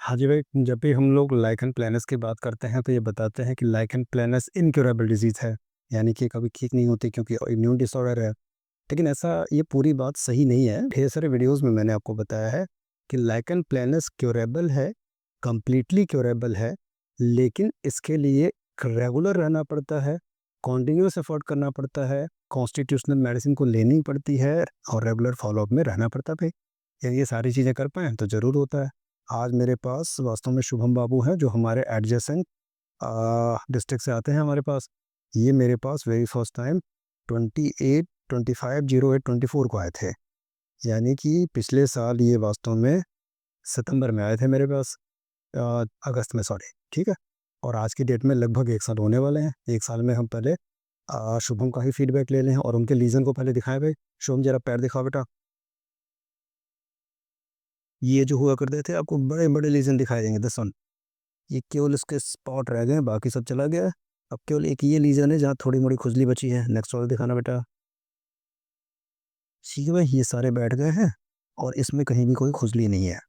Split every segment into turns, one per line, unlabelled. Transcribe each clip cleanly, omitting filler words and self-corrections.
हाँ जी भाई, जब भी हम लोग लाइकन प्लैनर्स की बात करते हैं तो ये बताते हैं कि लाइकन प्लैनर्स इनक्योरेबल डिजीज़ है, यानी कि कभी ठीक नहीं होती क्योंकि इम्यून डिसऑर्डर है। लेकिन ऐसा ये पूरी बात सही नहीं है। ढेर सारे वीडियोज़ में मैंने आपको बताया है कि लाइकन प्लैनर्स क्योरेबल है, कंप्लीटली क्योरेबल है, लेकिन इसके लिए रेगुलर रहना पड़ता है, कंटिन्यूअस एफर्ट करना पड़ता है, कॉन्स्टिट्यूशनल मेडिसिन को लेनी पड़ती है और रेगुलर फ़ॉलो-अप में रहना पड़ता है भाई। यदि ये सारी चीज़ें कर पाएँ तो ज़रूर होता है। आज मेरे पास वास्तव में शुभम बाबू हैं जो हमारे एडजेसेंट डिस्ट्रिक्ट से आते हैं हमारे पास। ये मेरे पास वेरी फर्स्ट टाइम 28 25 08 24 को आए थे। यानी कि पिछले साल ये वास्तव में सितंबर में आए थे मेरे पास, अगस्त में सॉरी, ठीक है? और आज की डेट में लगभग 1 साल होने वाले हैं। 1 साल में हम पहले शुभम का ही फीडबैक ले लें और उनके लीज़न को पहले दिखाएँ भाई। शुभम ज़रा पैर दिखाओ बेटा। ये जो हुआ करते थे आपको बड़े-बड़े लीज़न दिखाई देंगे, दिस वन। ये केवल इसके स्पॉट रह गए हैं, बाकी सब चला गया है। अब केवल एक ये लीज़न है जहाँ थोड़ी-मोड़ी खुजली बची है। नेक्स्ट वाला दिखाना बेटा। ठीक है भाई, ये सारे बैठ गए हैं और इसमें कहीं भी कोई खुजली नहीं है।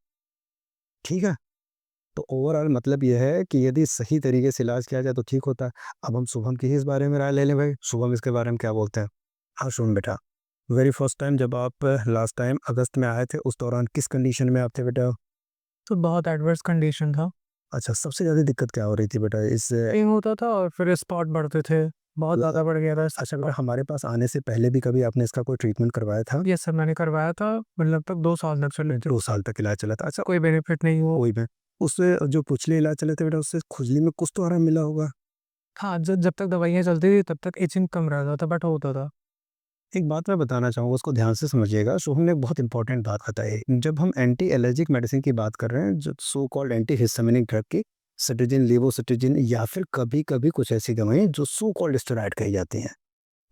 ठीक है? तो ओवरऑल मतलब ये है कि यदि सही तरीके से इलाज किया जाए तो ठीक होता है। अब हम शुभम की ही इस बारे में राय ले लें भाई। शुभम इसके बारे में क्या बोलते हैं? हाँ, शुभम बेटा, वेरी फर्स्ट टाइम जब आप लास्ट टाइम अगस्त में आए थे, उस दौरान किस कंडीशन में आप थे बेटा?
तो बहुत एडवर्स कंडीशन था।
अच्छा, सबसे ज़्यादा दिक्कत क्या हो रही थी बेटा इस
पेन होता था और फिर स्पॉट बढ़ते थे। बहुत
ल
ज़्यादा बढ़ गया था
अच्छा बेटा,
स्पॉट।
हमारे पास आने से पहले भी कभी आपने इसका कोई ट्रीटमेंट करवाया था?
ये सब मैंने करवाया था, मतलब तक 2 साल तक चले थे।
2 साल तक इलाज चला था। अच्छा,
कोई बेनिफिट नहीं हुआ।
कोई भी उससे जो पिछले इलाज चले थे बेटा, उससे खुजली में कुछ तो आराम मिला होगा?
हाँ, ज जब तक दवाइयाँ चलती थी तब तक इचिंग कम रहता था बट होता था।
एक बात मैं बताना चाहूँगा, उसको ध्यान से समझिएगा। शुभम ने एक बहुत इंपॉर्टेंट बात बताई। जब हम एंटी एलर्जिक मेडिसिन की बात कर रहे हैं, जो so called anti histaminic drug की, सिट्राजिन, लेवोसिट्राजिन या फिर कभी-कभी कुछ ऐसी दवाएँ जो सो कॉल्ड स्टेरॉइड कही जाती हैं,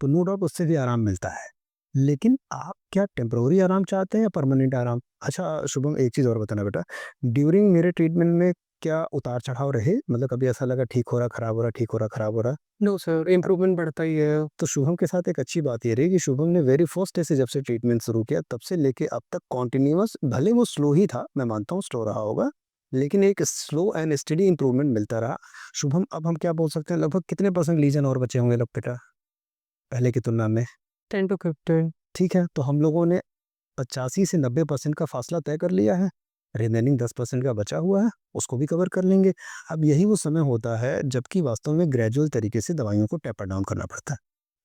तो नो डाउट उससे भी आराम मिलता है। लेकिन आप क्या टेम्परेरी आराम चाहते हैं या परमानेंट आराम? अच्छा शुभम, एक चीज़ और बताना बेटा, ड्यूरिंग मेरे ट्रीटमेंट में क्या उतार-चढ़ाव रहे? मतलब कभी ऐसा लगा ठीक हो रहा, खराब हो रहा, ठीक हो रहा, खराब हो रहा?
नो सर, इम्प्रूवमेंट बढ़ता ही है।
तो शुभम के साथ एक अच्छी बात ये रही कि शुभम ने वेरी फर्स्ट डे से जब से ट्रीटमेंट शुरू किया तब से लेके अब तक कॉन्टिन्यूअस, भले वो स्लो ही था, मैं मानता हूँ स्लो रहा होगा, लेकिन एक स्लो एंड स्टेडी इंप्रूवमेंट मिलता रहा। शुभम, अब हम क्या बोल सकते हैं, लगभग कितने परसेंट लीजन और बचे होंगे लग बेटा पहले की तुलना में?
10 टू 15।
ठीक है, तो हम लोगों ने 85 से 90% का फासला तय कर लिया है। रिमेनिंग 10% का बचा हुआ है, उसको भी कवर कर लेंगे। अब यही वो समय होता है जबकि वास्तव में ग्रेजुअल तरीके से दवाइयों को टेपर डाउन करना पड़ता है।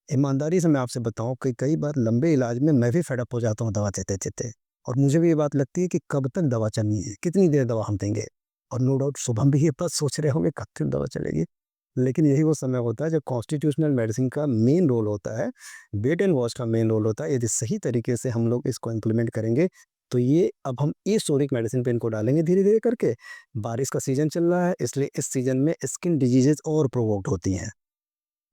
ईमानदारी से मैं आपसे बताऊँ कि कई बार लंबे इलाज में मैं भी फेड अप हो जाता हूँ दवा देते-देते, और मुझे भी ये बात लगती है कि कब तक दवा चलनी है, कितनी देर दवा हम देंगे? और नो डाउट शुभम भी ये बात सोच रहे होंगे कब तक दवा चलेगी? लेकिन यही वो समय होता है जब कॉन्स्टिट्यूशनल मेडिसिन का मेन रोल होता है, वेट एंड वॉच का मेन रोल होता है। यदि सही तरीके से हम लोग इसको इम्प्लीमेंट करेंगे, तो ये अब हम एसोरिक मेडिसिन पे इनको डालेंगे धीरे-धीरे करके। बारिश का सीज़न चल रहा है, इसलिए इस सीज़न में स्किन डिजीज़ेज़ और प्रोवोक्ड होती हैं।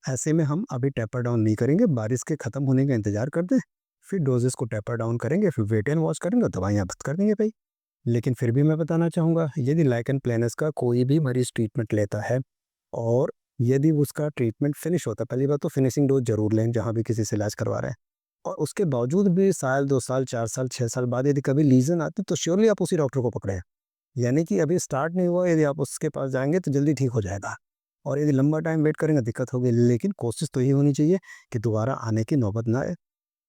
ऐसे में हम अभी टेपर डाउन नहीं करेंगे, बारिश के खत्म होने का इंतजार कर दें, फिर डोजेस को टेपर डाउन करेंगे, फिर वेट एंड वॉच करेंगे और दवाइयाँ बंद कर देंगे भाई। लेकिन फिर भी मैं बताना चाहूँगा, यदि लाइकेन प्लेनस का कोई भी मरीज ट्रीटमेंट लेता है और यदि उसका ट्रीटमेंट फिनिश होता है, पहली बात तो फिनिशिंग डोज जरूर लें जहाँ भी किसी से इलाज करवा रहे हैं, और उसके बावजूद भी साल 2 साल 4 साल 6 साल बाद यदि कभी लीजन आते तो श्योरली आप उसी डॉक्टर को पकड़ें। यानी कि अभी स्टार्ट नहीं हुआ, यदि आप उसके पास जाएँगे तो जल्दी ठीक हो जाएगा, और यदि लंबा टाइम वेट करेंगे दिक्कत होगी, लेकिन कोशिश तो यही होनी चाहिए कि दोबारा आने की नौबत ना आए।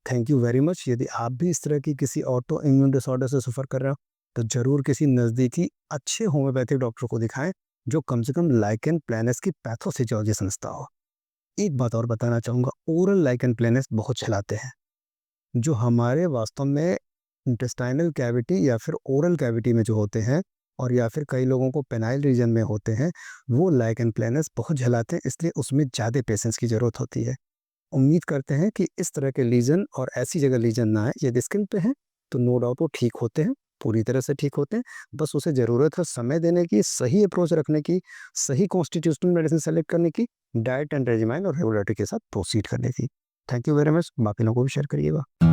Thank you very much. यदि आप भी इस तरह की किसी ऑटो इम्यून डिसऑर्डर से सफ़र कर रहे हो, तो ज़रूर किसी नज़दीकी अच्छे होम्योपैथिक डॉक्टर को दिखाएँ, जो कम से कम लाइकेन प्लैनस की पैथोफिजियोलॉजी समझता हो। एक बात और बताना चाहूँगा, ओरल लाइकेन प्लैनस बहुत चलाते हैं, जो हमारे वास्तव में इंटेस्टाइनल कैविटी या फिर ओरल कैविटी में जो होते हैं, और या फिर कई लोगों को पेनाइल रीजन में होते हैं, वो लाइकेन प्लैनस बहुत झलाते हैं, इसलिए उसमें ज़्यादा पेशेंस की ज़रूरत होती है। उम्मीद करते हैं कि इस तरह के लीजन और ऐसी जगह लीजन ना आए। यदि स्किन पे हैं तो नो डाउट वो ठीक होते हैं, पूरी तरह से ठीक होते हैं। बस उसे ज़रूरत है समय देने की, सही अप्रोच रखने की, सही कॉन्स्टिट्यूशनल मेडिसिन सेलेक्ट करने की, डाइट एंड रेजिमेन और रेगुलरिटी के साथ प्रोसीड करने की। Thank you very much. बाकी लोगों को भी शेयर करिएगा।